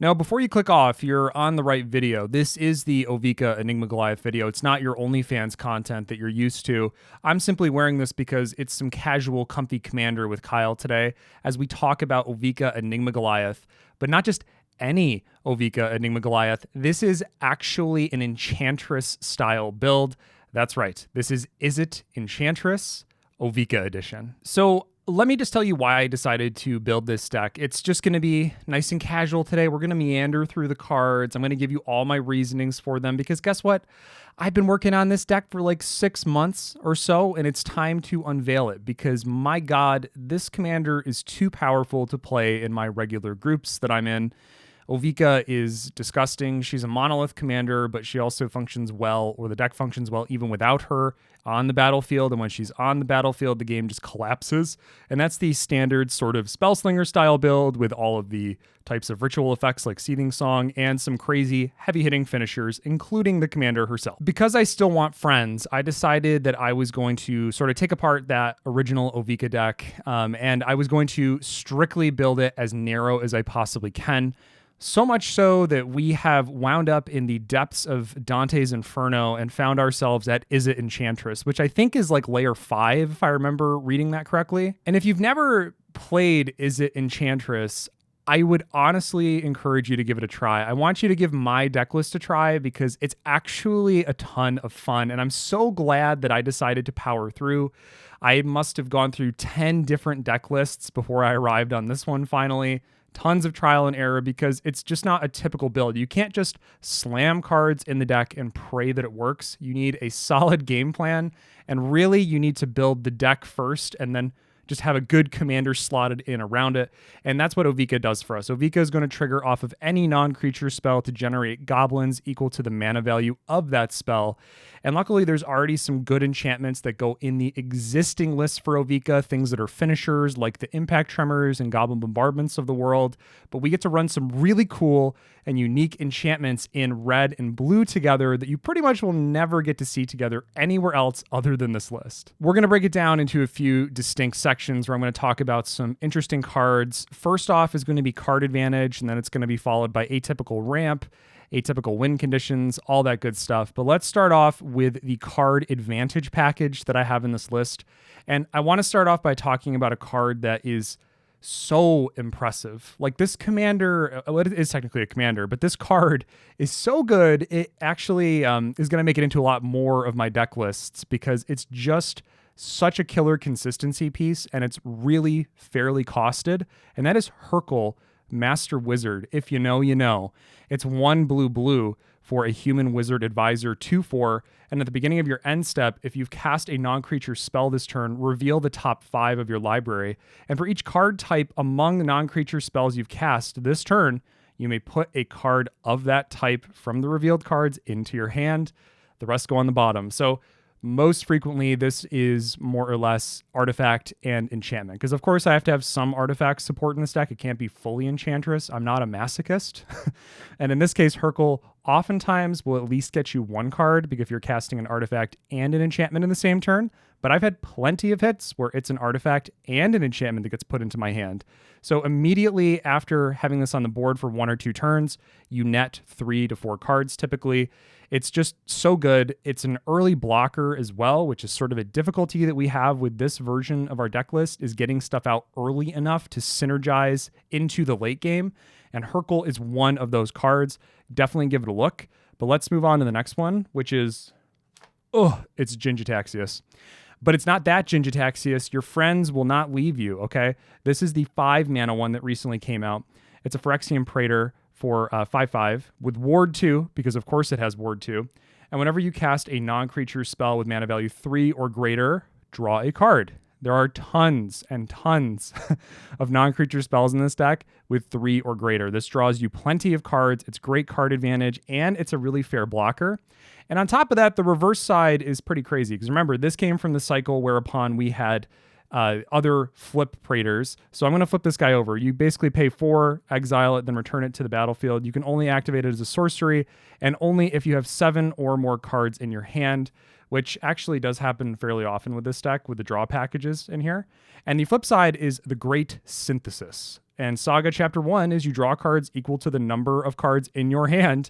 Now, before you click off, you're on the right video. This is the Ovika Enigma Goliath video. It's not your OnlyFans content that you're used to. I'm simply wearing this because it's some casual, comfy commander with Kyle today as we talk about Ovika Enigma Goliath, but not just any Ovika Enigma Goliath. This is actually an Enchantress style build. That's right. This is IZZET Enchantress Ovika edition. So let me just tell you why I decided to build this deck. It's just going to be nice and casual today. We're going to meander through the cards. I'm going to give you all my reasonings for them because guess what? I've been working on this deck for like 6 months or so, and it's time to unveil it because my God, this commander is too powerful to play in my regular groups that I'm in. Ovika is disgusting. She's a monolith commander, but she also functions well, or the deck functions well even without her on the battlefield. And when she's on the battlefield, the game just collapses. And that's the standard sort of Spellslinger style build with all of the types of ritual effects like Seething Song and some crazy heavy hitting finishers, including the commander herself. Because I still want friends, I decided that I was going to sort of take apart that original Ovika deck and I was going to strictly build it as narrow as I possibly can. So much so that we have wound up in the depths of Dante's Inferno and found ourselves at IZZET Enchantress, which I think is like layer 5, if I remember reading that correctly. And if you've never played IZZET Enchantress, I would honestly encourage you to give it a try. I want you to give my deck list a try because it's actually a ton of fun. And I'm so glad that I decided to power through. I must have gone through 10 different deck lists before I arrived on this one finally. Tons of trial and error because it's just not a typical build. You can't just slam cards in the deck and pray that it works. You need a solid game plan, and really you need to build the deck first and then just have a good commander slotted in around it. And that's what Ovika does for us. Ovika is going to trigger off of any non-creature spell to generate goblins equal to the mana value of that spell. And luckily, there's already some good enchantments that go in the existing list for Ovika, things that are finishers like the Impact Tremors and Goblin Bombardments of the world. But we get to run some really cool and unique enchantments in red and blue together that you pretty much will never get to see together anywhere else other than this list. We're going to break it down into a few distinct sections where I'm going to talk about some interesting cards. First off is going to be card advantage, and then it's going to be followed by atypical ramp, atypical win conditions, all that good stuff. But let's start off with the card advantage package that I have in this list. And I want to start off by talking about a card that is so impressive. Like this commander, well, it is technically a commander, but this card is so good, it actually is going to make it into a lot more of my deck lists because it's just such a killer consistency piece and it's really fairly costed. And that is Hercule, Master Wizard. If you know, you know. It's 1 blue for a human wizard advisor 2/4. And at the beginning of your end step, if you've cast a non-creature spell this turn, reveal the top 5 of your library. And for each card type among the non-creature spells you've cast this turn, you may put a card of that type from the revealed cards into your hand. The rest go on the bottom. So most frequently, this is more or less artifact and enchantment. Because, of course, I have to have some artifact support in this deck. It can't be fully Enchantress. I'm not a masochist. And in this case, Hercule oftentimes will at least get you 1 card because if you're casting an artifact and an enchantment in the same turn. But I've had plenty of hits where it's an artifact and an enchantment that gets put into my hand. So immediately after having this on the board for 1 or 2 turns, you net 3 to 4 cards typically. It's just so good. It's an early blocker as well, which is sort of a difficulty that we have with this version of our deck list is getting stuff out early enough to synergize into the late game. And Hercule is one of those cards. Definitely give it a look. But let's move on to the next one, which is, it's Jin-Gitaxias. But it's not that Jin-Gitaxias. Your friends will not leave you, okay? This is the 5 mana one that recently came out. It's a Phyrexian Praetor for 5/5 with Ward 2, because of course it has Ward 2. And whenever you cast a non-creature spell with mana value 3 or greater, draw a card. There are tons and tons of non-creature spells in this deck with 3 or greater. This draws you plenty of cards. It's great card advantage, and it's a really fair blocker. And on top of that, the reverse side is pretty crazy. Because remember, this came from the cycle whereupon we had other flip Praetors. So I'm going to flip this guy over. You basically pay 4, exile it, then return it to the battlefield. You can only activate it as a sorcery, and only if you have 7 or more cards in your hand, which actually does happen fairly often with this deck with the draw packages in here. And the flip side is the Great Synthesis. And Saga Chapter 1 is you draw cards equal to the number of cards in your hand.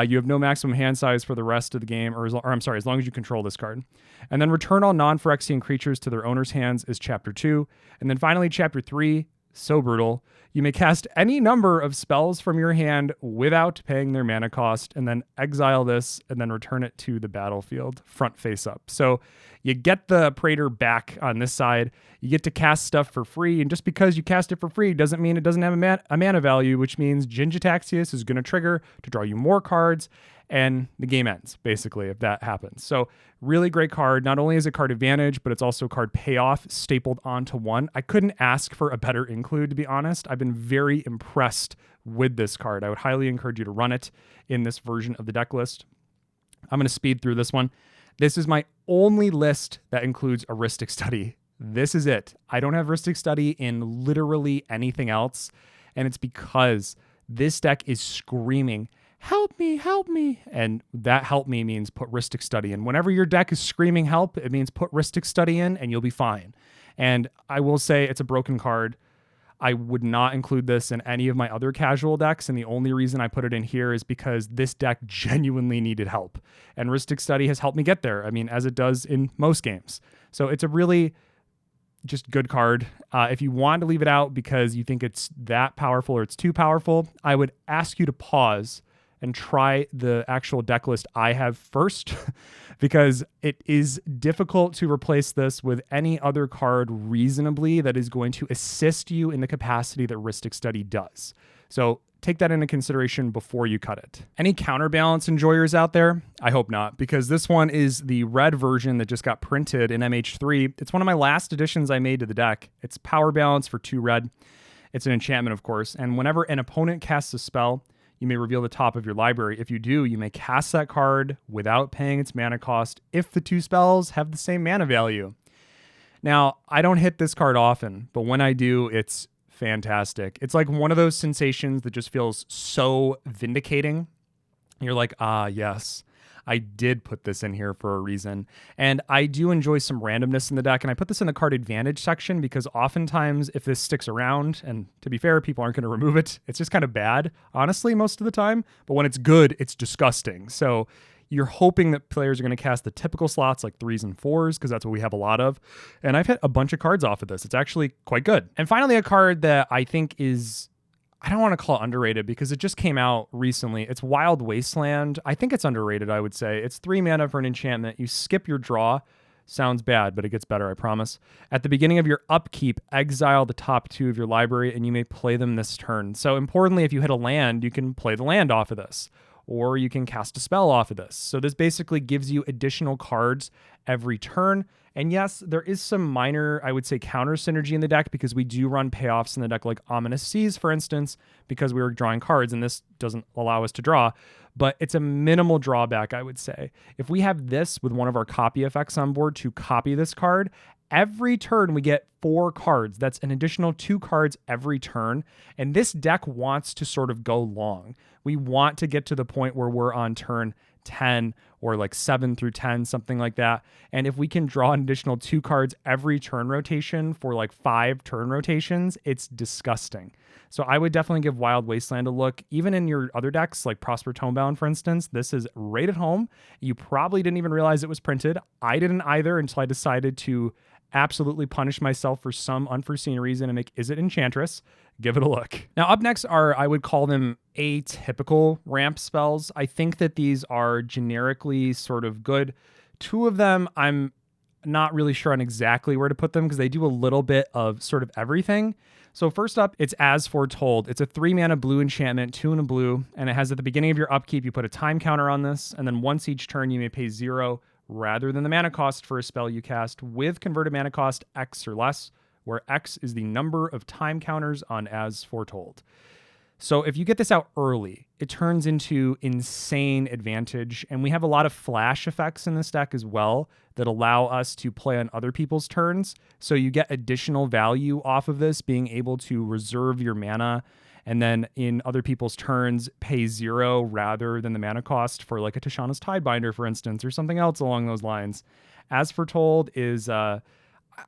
You have no maximum hand size for the rest of the game, or I'm sorry, as long as you control this card. And then return all non-Phyrexian creatures to their owner's hands is Chapter 2. And then finally, Chapter 3, so brutal. You may cast any number of spells from your hand without paying their mana cost, and then exile this, and then return it to the battlefield, front face up. So you get the Praetor back on this side. You get to cast stuff for free, and just because you cast it for free doesn't mean it doesn't have a mana value, which means Jin-Gitaxias is going to trigger to draw you more cards, and the game ends, basically, if that happens. So really great card. Not only is it card advantage, but it's also card payoff stapled onto one. I couldn't ask for a better include, to be honest. I've been very impressed with this card. I would highly encourage you to run it in this version of the deck list. I'm going to speed through this one. This is my only list that includes a Rhystic Study. This is it. I don't have Rhystic Study in literally anything else, and it's because this deck is screaming, help me, help me. And that help me means put Rhystic Study in. Whenever your deck is screaming help, it means put Rhystic Study in and you'll be fine. And I will say it's a broken card. I would not include this in any of my other casual decks, and the only reason I put it in here is because this deck genuinely needed help. And Rhystic Study has helped me get there, I mean, as it does in most games. So it's a really just good card. If you want to leave it out because you think it's that powerful or it's too powerful, I would ask you to pause and try the actual deck list I have first, because it is difficult to replace this with any other card reasonably that is going to assist you in the capacity that Rhystic Study does. So take that into consideration before you cut it. Any counterbalance enjoyers out there? I hope not, because this one is the red version that just got printed in MH3. It's one of my last additions I made to the deck. It's power balance for 2 red. It's an enchantment, of course, and whenever an opponent casts a spell, you may reveal the top of your library. If you do, you may cast that card without paying its mana cost if the 2 spells have the same mana value. Now, I don't hit this card often, but when I do, it's fantastic. It's like one of those sensations that just feels so vindicating. You're like, ah, yes, I did put this in here for a reason. And I do enjoy some randomness in the deck. And I put this in the card advantage section because oftentimes if this sticks around, and to be fair, people aren't going to remove it, it's just kind of bad, honestly, most of the time. But when it's good, it's disgusting. So you're hoping that players are going to cast the typical slots like 3s and 4s because that's what we have a lot of. And I've hit a bunch of cards off of this. It's actually quite good. And finally, a card that I think is, I don't want to call it underrated because it just came out recently. It's Wild Wasteland. I think it's underrated, I would say. It's 3 mana for an enchantment. You skip your draw. Sounds bad, but it gets better, I promise. At the beginning of your upkeep, exile the top 2 of your library and you may play them this turn. So importantly, if you hit a land, you can play the land off of this, or you can cast a spell off of this. So this basically gives you additional cards every turn. And yes, there is some minor, I would say, counter synergy in the deck because we do run payoffs in the deck like Ominous Seas, for instance, because we were drawing cards and this doesn't allow us to draw. But it's a minimal drawback, I would say. If we have this with one of our copy effects on board to copy this card, every turn we get 4 cards. That's an additional 2 cards every turn. And this deck wants to sort of go long. We want to get to the point where we're on turn 10 or like 7 through 10, something like that. And if we can draw an additional 2 cards every turn rotation for like 5 turn rotations, it's disgusting. So I would definitely give Wild Wasteland a look. Even in your other decks, like Prosper Tomebound, for instance, this is right at home. You probably didn't even realize it was printed. I didn't either until I decided to absolutely punish myself for some unforeseen reason and make IZZET Enchantress. Give it a look. Now up next are, I would call them atypical ramp spells. I think that these are generically sort of good. 2 of them, I'm not really sure on exactly where to put them because they do a little bit of sort of everything. So first up, it's As Foretold. It's a 3 mana blue enchantment, 2 and a blue, and it has at the beginning of your upkeep, you put a time counter on this, and then once each turn you may pay 0 rather than the mana cost for a spell you cast with converted mana cost X or less, where X is the number of time counters on As Foretold. So if you get this out early, it turns into insane advantage, and we have a lot of flash effects in this deck as well that allow us to play on other people's turns. So you get additional value off of this, being able to reserve your mana and then in other people's turns pay 0 rather than the mana cost for like a Tishana's Tidebinder, for instance, or something else along those lines. As Foretold is, I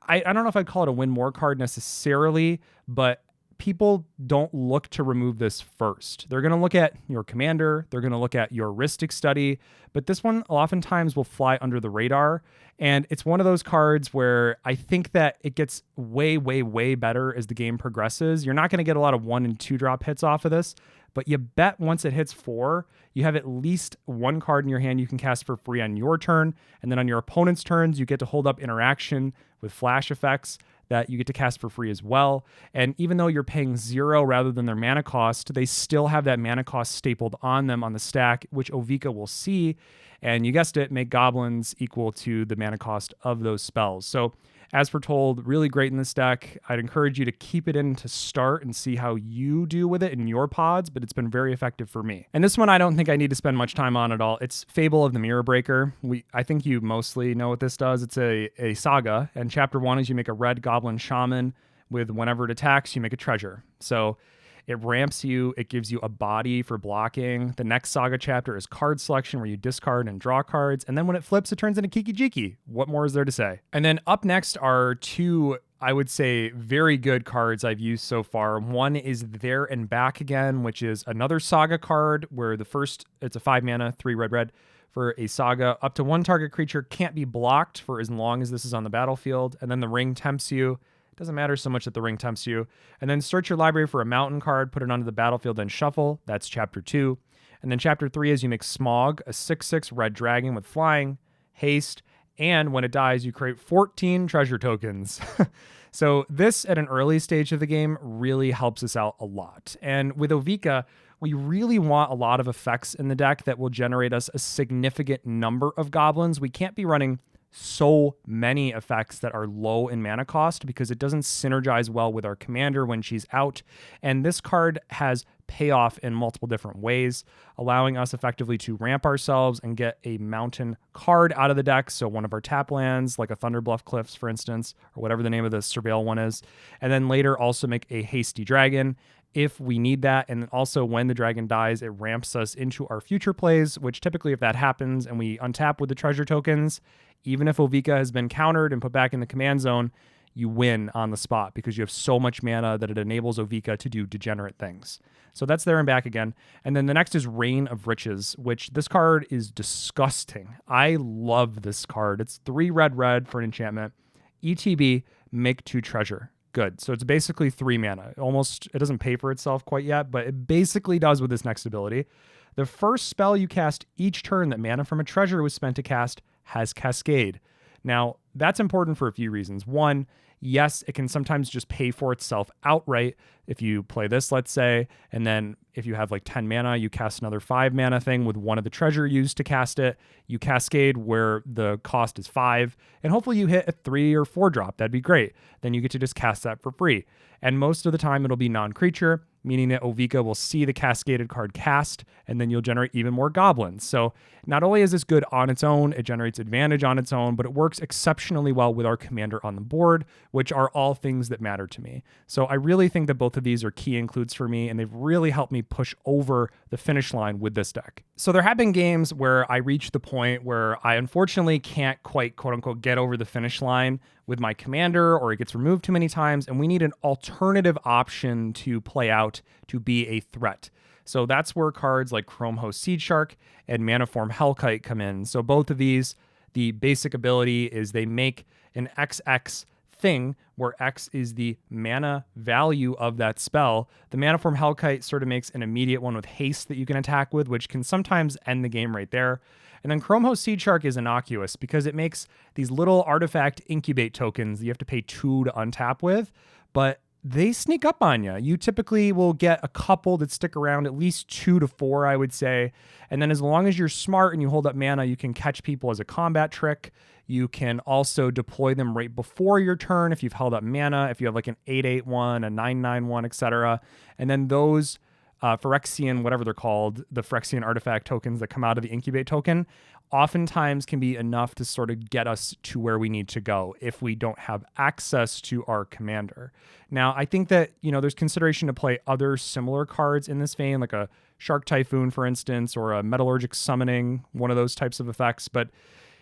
don't know if I'd call it a win more card necessarily, but people don't look to remove this first. They're going to look at your commander, they're going to look at your heuristic study, but this one oftentimes will fly under the radar. And it's one of those cards where I think that it gets way, way, way better as the game progresses. You're not going to get a lot of 1 and 2 drop hits off of this, but you bet once it hits 4, you have at least one card in your hand you can cast for free on your turn. And then on your opponent's turns, you get to hold up interaction with flash effects that you get to cast for free as well. And even though you're paying 0 rather than their mana cost, they still have that mana cost stapled on them on the stack, which Ovika will see. And you guessed it, make goblins equal to the mana cost of those spells. So as foretold, really great in this deck. I'd encourage you to keep it in to start and see how you do with it in your pods, but it's been very effective for me. And this one, I don't think I need to spend much time on at all. It's Fable of the Mirror Breaker. I think you mostly know what this does. It's a saga, and chapter 1 is you make a red goblin shaman with whenever it attacks, you make a treasure. So it ramps you, it gives you a body for blocking. The next saga chapter is card selection, where you discard and draw cards. And then when it flips, it turns into Kiki Jiki. What more is there to say? And then up next are 2, I would say, very good cards I've used so far. One is There and Back Again, which is another saga card where the first, it's a 5 mana, 3 red. For a saga, up to 1 target creature can't be blocked for as long as this is on the battlefield. And then the ring tempts you. Doesn't matter so much that the ring tempts you. And then search your library for a mountain card, put it onto the battlefield, then shuffle. That's chapter 2. And then chapter 3 is you make Smog, a 6/6 red dragon with flying, haste, and when it dies, you create 14 treasure tokens. So this, at an early stage of the game, really helps us out a lot. And with Ovika, we really want a lot of effects in the deck that will generate us a significant number of goblins. We can't be running so many effects that are low in mana cost because it doesn't synergize well with our commander when she's out. And this card has payoff in multiple different ways, allowing us effectively to ramp ourselves and get a mountain card out of the deck. So one of our tap lands, like a Thunderbluff Cliffs, for instance, or whatever the name of the Surveil one is. And then later also make a hasty dragon if we need that. And also when the dragon dies, it ramps us into our future plays, which typically if that happens and we untap with the treasure tokens, even if Ovika has been countered and put back in the command zone, you win on the spot because you have so much mana that it enables Ovika to do degenerate things. So that's There and Back Again. And then the next is Reign of Riches, which this card is disgusting. I love this card. It's 3 red for an enchantment. ETB, make 2 treasure. Good. So it's basically 3 mana. It doesn't pay for itself quite yet, but it basically does with this next ability. The first spell you cast each turn that mana from a treasure was spent to cast has Cascade. Now, that's important for a few reasons. One, yes, it can sometimes just pay for itself outright. If you play this, let's say, and then if you have like 10 mana, you cast another 5 mana thing with one of the treasure used to cast it. You Cascade where the cost is 5, and hopefully you hit a 3 or 4 drop. That'd be great. Then you get to just cast that for free. And most of the time it'll be non-creature, meaning that Ovika will see the cascaded card cast, and then you'll generate even more goblins. So not only is this good on its own, it generates advantage on its own, but it works exceptionally well with our commander on the board, which are all things that matter to me. So I really think that both of these are key includes for me, and they've really helped me push over the finish line with this deck. So there have been games where I reach the point where I unfortunately can't quite, quote unquote, get over the finish line with my commander, or it gets removed too many times, and we need an alternative option to play out to be a threat. So that's where cards like Chrome Host Seed Shark and Manaform Hellkite come in. So both of these, the basic ability is they make an XX thing where X is the mana value of that spell. The Manaform Hellkite sort of makes an immediate one with haste that you can attack with, which can sometimes end the game right there. And then Chrome Host Seed Shark is innocuous because it makes these little artifact incubate tokens that you have to pay 2 to untap with, but they sneak up on you. You typically will get a couple that stick around, at least 2 to 4, I would say. And then as long as you're smart and you hold up mana, you can catch people as a combat trick. You can also deploy them right before your turn if you've held up mana, if you have like an 8/8/1, a 9/9/1, etc. And then those Phyrexian, whatever they're called, the Phyrexian artifact tokens that come out of the incubate token, oftentimes can be enough to sort of get us to where we need to go if we don't have access to our commander. Now, I think that, there's consideration to play other similar cards in this vein, like a Shark Typhoon, for instance, or a Metallurgic Summoning, one of those types of effects. But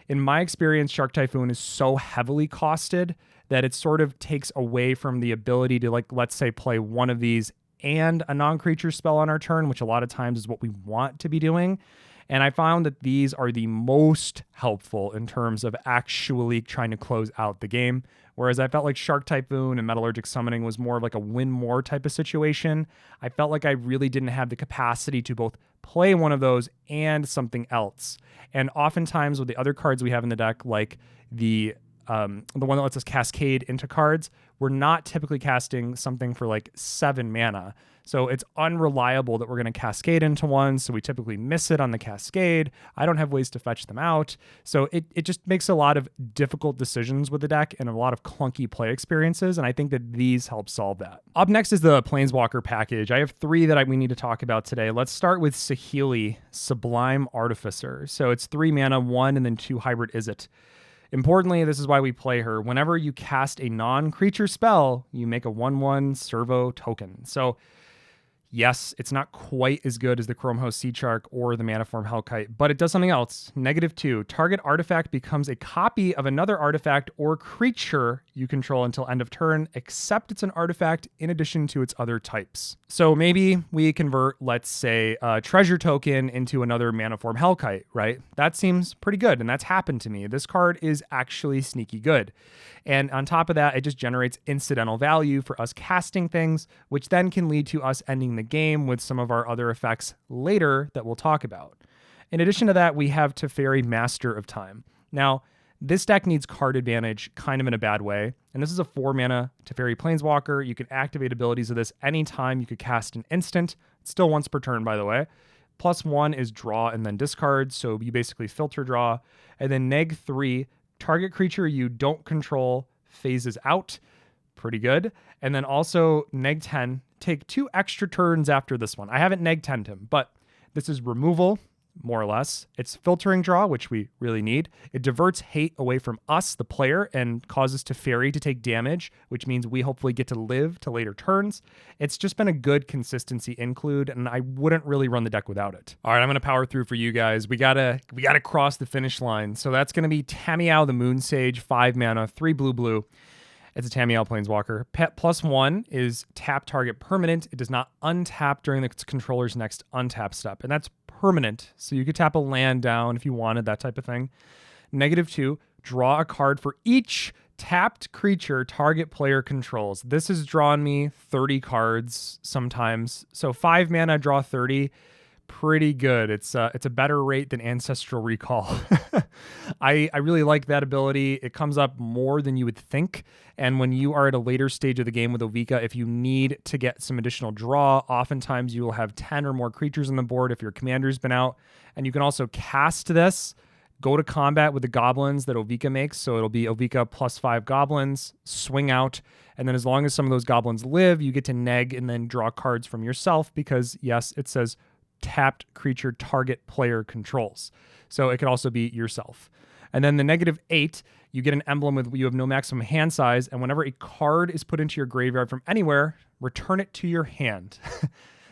In my experience, Shark Typhoon is so heavily costed that it sort of takes away from the ability to, like, let's say, play one of these and a non-creature spell on our turn, which a lot of times is what we want to be doing. And I found that these are the most helpful in terms of actually trying to close out the game. Whereas I felt like Shark Typhoon and Metallurgic Summoning was more of like a win more type of situation. I felt like I really didn't have the capacity to both play one of those and something else. And oftentimes with the other cards we have in the deck, like the one that lets us cascade into cards, we're not typically casting something for like 7 mana. So it's unreliable that we're going to cascade into one, so we typically miss it on the cascade. I don't have ways to fetch them out. So it just makes a lot of difficult decisions with the deck and a lot of clunky play experiences, and I think that these help solve that. Up next is the Planeswalker package. I have 3 that we need to talk about today. Let's start with Saheeli, Sublime Artificer. So it's 3 mana, 1 and then 2 hybrid IZZET. Importantly, this is why we play her. Whenever you cast a non-creature spell, you make a 1/1 servo token. So yes, it's not quite as good as the Chrome Host Sea Shark or the Manaform Hellkite, but it does something else. -2, target artifact becomes a copy of another artifact or creature you control until end of turn, except it's an artifact in addition to its other types. So maybe we convert, let's say, a treasure token into another Manaform Hellkite, right? That seems pretty good, and that's happened to me. This card is actually sneaky good. And on top of that, it just generates incidental value for us casting things, which then can lead to us ending the game with some of our other effects later that we'll talk about. In addition to that, we have Teferi, Master of Time. Now, this deck needs card advantage kind of in a bad way, and this is a 4 mana Teferi Planeswalker. You can activate abilities of this anytime you could cast an instant. It's still once per turn, by the way. +1 is draw and then discard, so you basically filter draw. And then -3, target creature you don't control phases out. Pretty good. And then also -10, take 2 extra turns after this one. I haven't -10'd him, but this is removal, more or less. It's filtering draw, which we really need. It diverts hate away from us, the player, and causes Teferi to take damage, which means we hopefully get to live to later turns. It's just been a good consistency include, and I wouldn't really run the deck without it. All right, I'm going to power through for you guys. We gotta cross the finish line. So that's going to be Tamau the Moonsage, 5 mana, 3 blue. It's a Tamau Planeswalker. +1 is tap target permanent. It does not untap during its controller's next untap step, and that's permanent. So you could tap a land down if you wanted, that type of thing. -2, draw a card for each tapped creature target player controls. This has drawn me 30 cards sometimes. So 5 mana, draw 30. Pretty good. It's a better rate than Ancestral Recall. I really like that ability. It comes up more than you would think. And when you are at a later stage of the game with Ovika, if you need to get some additional draw, oftentimes you will have 10 or more creatures on the board if your commander's been out. And you can also cast this, go to combat with the goblins that Ovika makes. So it'll be Ovika +5 goblins, swing out. And then as long as some of those goblins live, you get to neg and then draw cards from yourself because, yes, it says tapped creature target player controls. So it could also be yourself. And then the -8, you get an emblem with you have no maximum hand size, and whenever a card is put into your graveyard from anywhere, return it to your hand.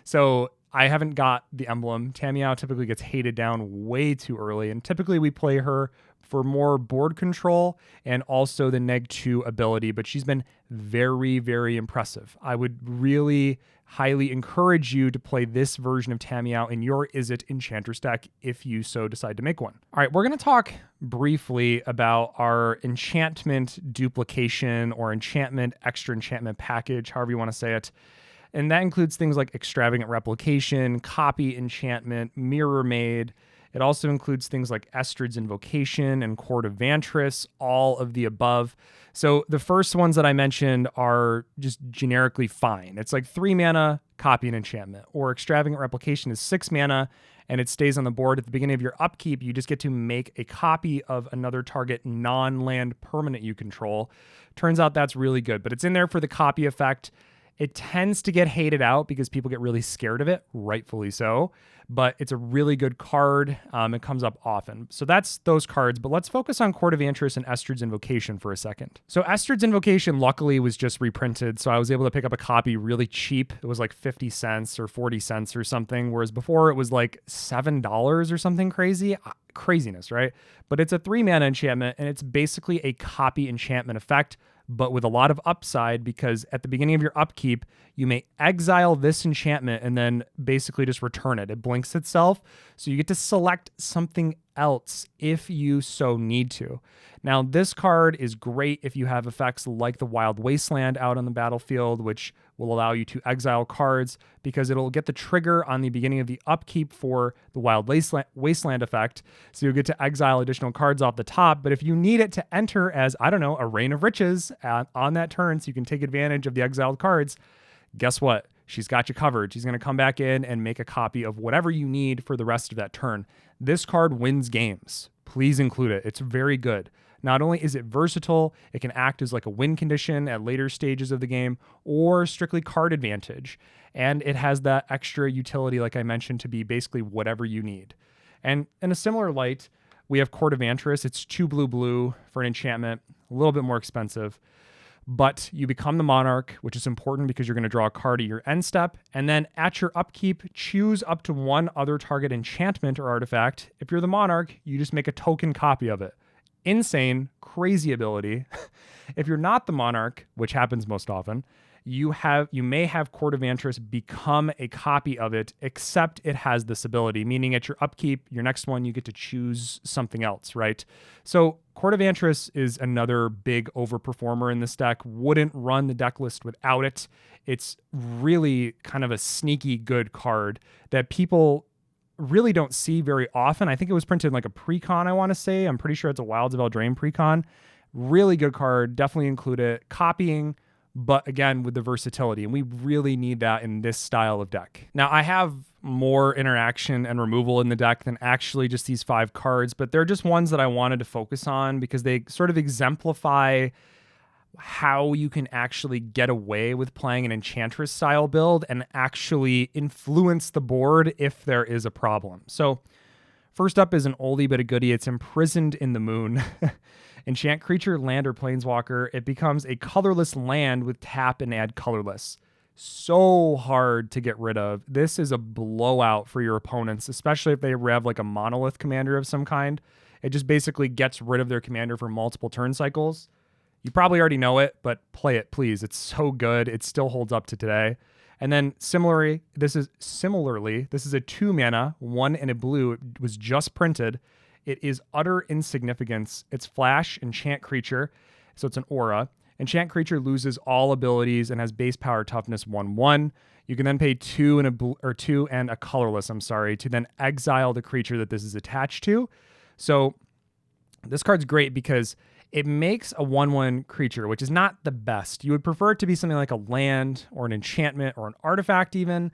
So I haven't got the emblem. Tamau typically gets hated down way too early, and typically we play her for more board control and also the -2 ability, but she's been very, very impressive. I would really highly encourage you to play this version of Tamau in your IZZET Enchantress deck if you so decide to make one. All right, we're going to talk briefly about our enchantment duplication or enchantment extra enchantment package, however you want to say it. And that includes things like extravagant replication, copy enchantment, mirror made. It also includes things like Ests Invocation and Cav Vantress, all of the above. So the first ones that I mentioned are just generically fine. It's like 3 mana, copy an enchantment, or extravagant replication is 6 mana, and it stays on the board at the beginning of your upkeep. You just get to make a copy of another target non-land permanent you control. Turns out that's really good, but it's in there for the copy effect. It tends to get hated out because people get really scared of it, rightfully so, but it's a really good card. It comes up often. So that's those cards, but let's focus on Cav Vantress and Ests Invocation for a second. So Ests Invocation luckily was just reprinted, so I was able to pick up a copy really cheap. It was like 50 cents or 40 cents or something, whereas before it was like $7 or something crazy. craziness, right? But it's a 3-mana enchantment, and it's basically a copy enchantment effect, but with a lot of upside, because at the beginning of your upkeep, you may exile this enchantment and then basically just return it. It blinks itself, so you get to select something else if you so need to. Now, this card is great if you have effects like the Wild Wasteland out on the battlefield, which will allow you to exile cards because it'll get the trigger on the beginning of the upkeep for the Wild Wasteland effect. So you'll get to exile additional cards off the top. But if you need it to enter as, I don't know, a Rain of Riches on that turn so you can take advantage of the exiled cards, guess what? She's got you covered. She's going to come back in and make a copy of whatever you need for the rest of that turn. This card wins games. Please include it. It's very good. Not only is it versatile, it can act as like a win condition at later stages of the game or strictly card advantage. And it has that extra utility, like I mentioned, to be basically whatever you need. And in a similar light, we have Cav Vantress. It's 2 blue for an enchantment, a little bit more expensive. But you become the Monarch, which is important because you're going to draw a card at your end step. And then at your upkeep, choose up to one other target enchantment or artifact. If you're the Monarch, you just make a token copy of it. Insane, crazy ability. If you're not the Monarch, which happens most often, you may have Cav Vantress become a copy of it, except it has this ability, meaning at your upkeep, your next one, you get to choose something else, right? So Cav Vantress is another big overperformer in this deck. Wouldn't run the deck list without it. It's really kind of a sneaky good card that people really don't see very often. I think it was printed in like a precon, I want to say. I'm pretty sure it's a Wilds of Eldraine precon. Really good card. Definitely include it. Copying, but again, with the versatility. And we really need that in this style of deck. Now, I have more interaction and removal in the deck than actually just these 5 cards, but they're just ones that I wanted to focus on because they sort of exemplify how you can actually get away with playing an Enchantress style build and actually influence the board if there is a problem. So first up is an oldie but a goodie. It's Imprisoned in the Moon. Enchant creature, land, or planeswalker. It becomes a colorless land with tap and add colorless. So hard to get rid of. This is a blowout for your opponents, especially if they have like a monolith commander of some kind. It just basically gets rid of their commander for multiple turn cycles. You probably already know it, but play it, please. It's so good. It still holds up to today. And then similarly, this is a 2 mana, 1 and a blue. It was just printed. It is utter insignificance. It's flash, enchant creature, so it's an aura. Enchant creature loses all abilities and has base power toughness 1/1. You can then pay 2 and a colorless, to then exile the creature that this is attached to. So this card's great because it makes a 1/1 creature, which is not the best. You would prefer it to be something like a land or an enchantment or an artifact even.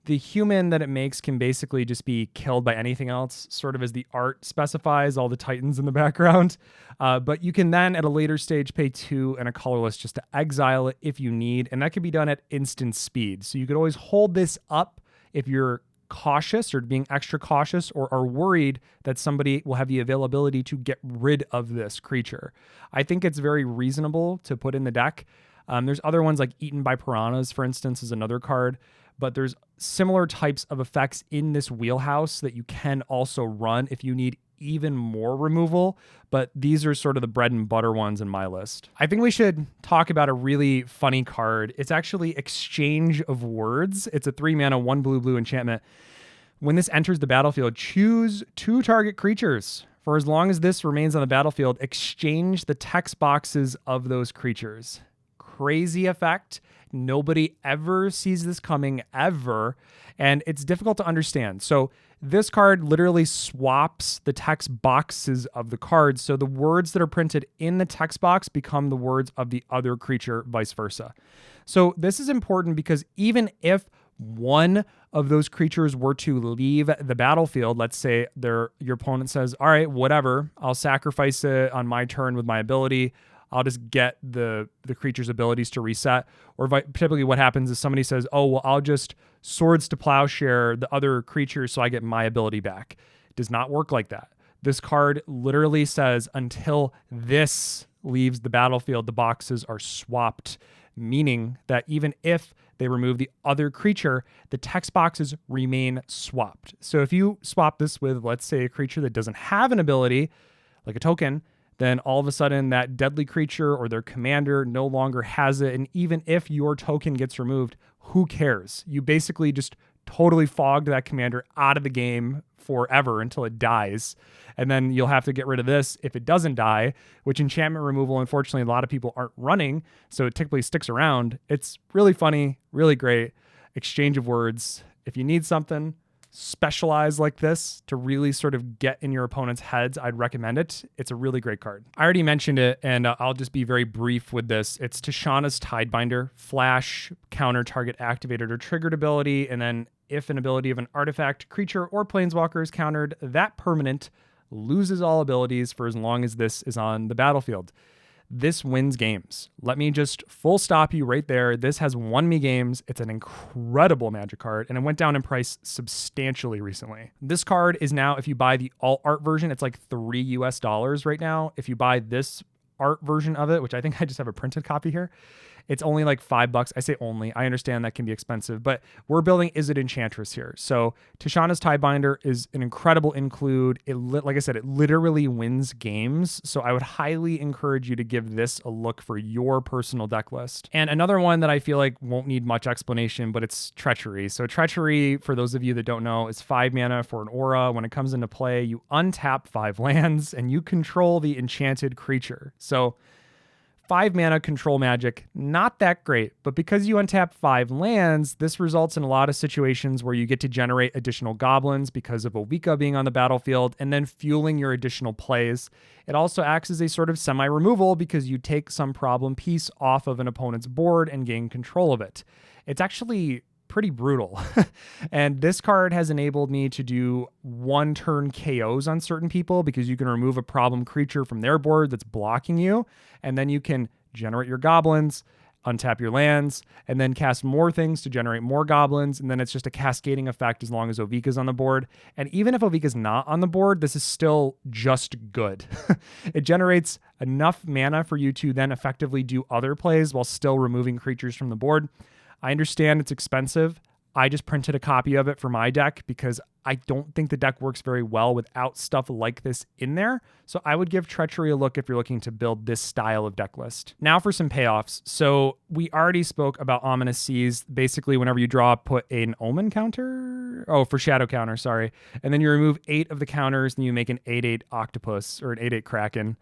The human that it makes can basically just be killed by anything else, sort of as the art specifies, all the titans in the background. But you can then, at a later stage, pay 2 and a colorless just to exile it if you need, and that can be done at instant speed. So you could always hold this up if you're cautious or being extra cautious or are worried that somebody will have the availability to get rid of this creature. I think it's very reasonable to put in the deck. There's other ones like Eaten by Piranhas, for instance, is another card, but there's similar types of effects in this wheelhouse that you can also run if you need even more removal, but these are sort of the bread and butter ones in my list. I think we should talk about a really funny card. It's actually Exchange of Words. It's a 3 mana, 1 blue enchantment. When this enters the battlefield, choose 2 target creatures. For as long as this remains on the battlefield, exchange the text boxes of those creatures. Crazy effect. Nobody ever sees this coming, ever, and it's difficult to understand. So this card literally swaps the text boxes of the cards, so the words that are printed in the text box become the words of the other creature, vice versa. So this is important because even if one of those creatures were to leave the battlefield, let's say your opponent says, all right, whatever, I'll sacrifice it on my turn with my ability, I'll just get the creature's abilities to reset. Or typically what happens is somebody says, oh, well, I'll just Swords to Plowshare the other creature so I get my ability back. It does not work like that. This card literally says until this leaves the battlefield, the boxes are swapped, meaning that even if they remove the other creature, the text boxes remain swapped. So if you swap this with, let's say, a creature that doesn't have an ability, like a token, then all of a sudden that deadly creature or their commander no longer has it. And even if your token gets removed, who cares? You basically just totally fogged that commander out of the game forever until it dies. And then you'll have to get rid of this if it doesn't die, which enchantment removal, unfortunately, a lot of people aren't running, so it typically sticks around. It's really funny, really great exchange of words. If you need something specialized like this to really sort of get in your opponent's heads, I'd recommend it. It's a really great card. I already mentioned it, and I'll just be very brief with this. It's Tishana's Tidebinder, flash, counter target activated or triggered ability, and then if an ability of an artifact, creature, or planeswalker is countered, that permanent loses all abilities for as long as this is on the battlefield. This wins games. Let me just full stop you right there. This has won me games. It's an incredible Magic card, and it went down in price substantially recently. This card is now, if you buy the alt art version, it's like $3 US right now. If you buy this art version of it, which I think I just have a printed copy here, it's only like $5. I say only. I understand that can be expensive, but we're building IZZET Enchantress here. So Tishana's Tidebinder is an incredible include. Like I said, it literally wins games. So I would highly encourage you to give this a look for your personal deck list. And another one that I feel like won't need much explanation, but it's Treachery. So Treachery, for those of you that don't know, is 5 mana for an aura. When it comes into play, you untap 5 lands and you control the enchanted creature. So 5 mana control magic, not that great, but because you untap 5 lands, this results in a lot of situations where you get to generate additional goblins because of Ovika being on the battlefield and then fueling your additional plays. It also acts as a sort of semi-removal because you take some problem piece off of an opponent's board and gain control of it. It's actually pretty brutal. And this card has enabled me to do 1-turn KOs on certain people because you can remove a problem creature from their board that's blocking you, and then you can generate your goblins, untap your lands, and then cast more things to generate more goblins, and then it's just a cascading effect as long as Ovika's on the board. And even if Ovika's not on the board, this is still just good. It generates enough mana for you to then effectively do other plays while still removing creatures from the board. I understand it's expensive. I just printed a copy of it for my deck because I don't think the deck works very well without stuff like this in there. So I would give Treachery a look if you're looking to build this style of deck list. Now for some payoffs. So we already spoke about Ominous Seas. Basically, whenever you draw, put an Omen counter. Oh, for Shadow counter, sorry. And then you remove 8 of the counters and you make an 8/8 Octopus or an 8/8 Kraken.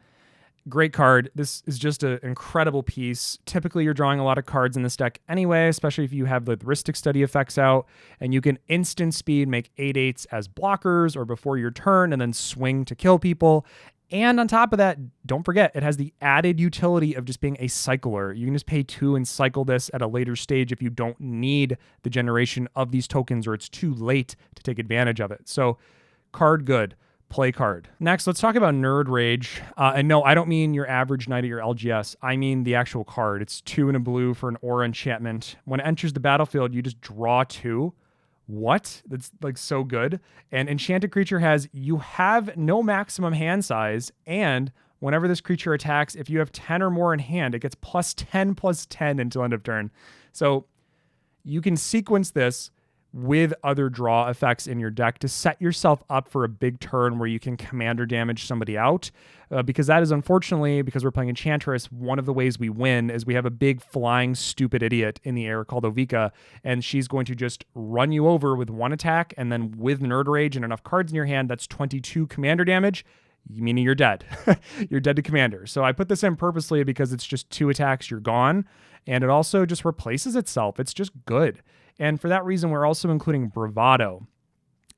Great card. This is just an incredible piece. Typically, you're drawing a lot of cards in this deck anyway, especially if you have the heuristic study effects out, and you can instant speed make 8/8s as blockers or before your turn and then swing to kill people. And on top of that, don't forget, it has the added utility of just being a cycler. You can just pay 2 and cycle this at a later stage if you don't need the generation of these tokens or it's too late to take advantage of it. So, card good. Play card. Next, let's talk about Nerd Rage. And no, I don't mean your average knight at your LGS. I mean the actual card. It's 2 and a blue for an aura enchantment. When it enters the battlefield, you just draw 2. What? That's like so good. And enchanted creature has, you have no maximum hand size, and whenever this creature attacks, if you have 10 or more in hand, it gets +10/+10 until end of turn. So you can sequence this with other draw effects in your deck to set yourself up for a big turn where you can commander damage somebody out. Because that is, unfortunately, because we're playing Enchantress, one of the ways we win is we have a big flying stupid idiot in the air called Ovika, and she's going to just run you over with 1 attack, and then with Nerd Rage and enough cards in your hand, that's 22 commander damage, meaning you're dead. You're dead to commander. So I put this in purposely because it's just 2 attacks, you're gone, and it also just replaces itself. It's just good. And for that reason, we're also including Bravado.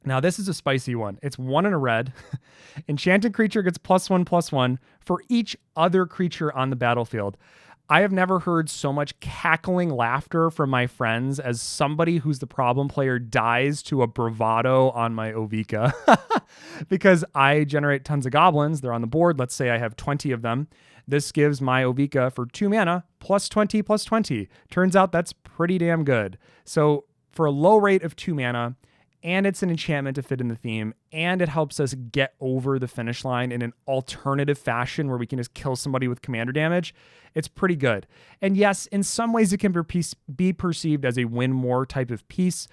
Now, this is a spicy one. It's 1 and a red. Enchanted creature gets +1/+1 for each other creature on the battlefield. I have never heard so much cackling laughter from my friends as somebody who's the problem player dies to a Bravado on my Ovika. Because I generate tons of goblins. They're on the board. Let's say I have 20 of them. This gives my Ovika for 2 mana, +20/+20. Turns out that's pretty damn good. So for a low rate of 2 mana and it's an enchantment to fit in the theme, and it helps us get over the finish line in an alternative fashion where we can just kill somebody with commander damage, it's pretty good. And yes, in some ways it can be perceived as a win more type of piece,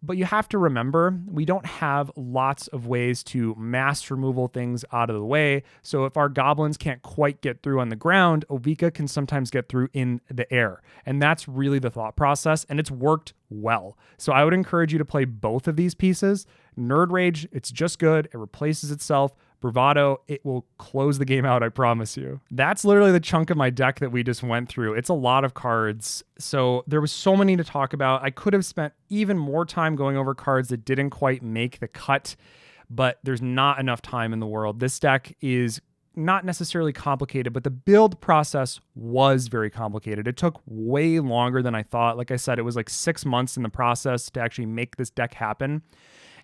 but you have to remember, we don't have lots of ways to mass removal things out of the way. So if our goblins can't quite get through on the ground, Ovika can sometimes get through in the air. And that's really the thought process, and it's worked well. So I would encourage you to play both of these pieces. Nerd Rage, it's just good. It replaces itself. Bravado, it will close the game out, I promise you. That's literally the chunk of my deck that we just went through. It's a lot of cards. So there was so many to talk about. I could have spent even more time going over cards that didn't quite make the cut, but there's not enough time in the world. This deck is not necessarily complicated, but the build process was very complicated. It took way longer than I thought. Like I said, it was like 6 months in the process to actually make this deck happen.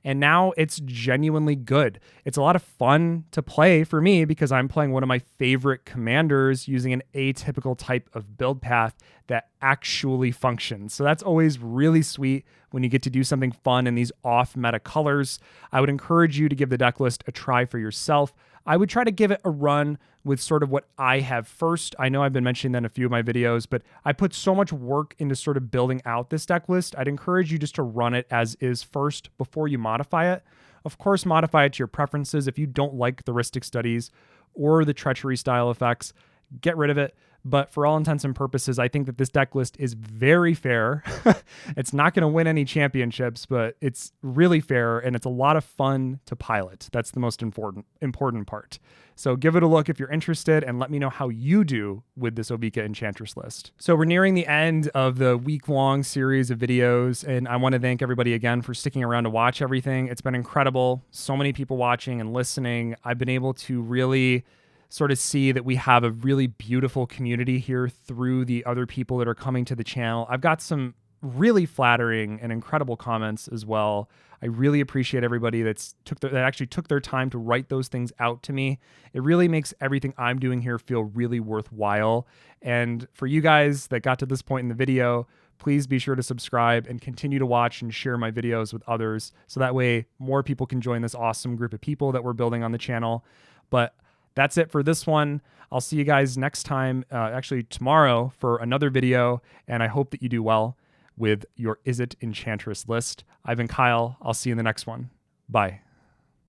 And now it's genuinely good. It's a lot of fun to play for me because I'm playing one of my favorite commanders using an atypical type of build path that actually functions. So that's always really sweet when you get to do something fun in these off-meta colors. I would encourage you to give the deck list a try for yourself. I would try to give it a run with sort of what I have first. I know I've been mentioning that in a few of my videos, but I put so much work into sort of building out this deck list. I'd encourage you just to run it as is first before you modify it. Of course, modify it to your preferences. If you don't like the Rhystic Studies or the Treachery style effects, get rid of it. But for all intents and purposes, I think that this deck list is very fair. It's not going to win any championships, but it's really fair, and it's a lot of fun to pilot. That's the most important part. So give it a look if you're interested, and let me know how you do with this Ovika Enchantress list. So we're nearing the end of the week-long series of videos, and I want to thank everybody again for sticking around to watch everything. It's been incredible. So many people watching and listening. I've been able to really sort of see that we have a really beautiful community here through the other people that are coming to the channel. I've got some really flattering and incredible comments as well. I really appreciate everybody that actually took their time to write those things out to me. It really makes everything I'm doing here feel really worthwhile. And for you guys that got to this point in the video, please be sure to subscribe and continue to watch and share my videos with others, so that way more people can join this awesome group of people that we're building on the channel. But that's it for this one. I'll see you guys next time, actually tomorrow, for another video, and I hope that you do well with your IZZET Enchantress list. I've been Kyle. I'll see you in the next one. Bye.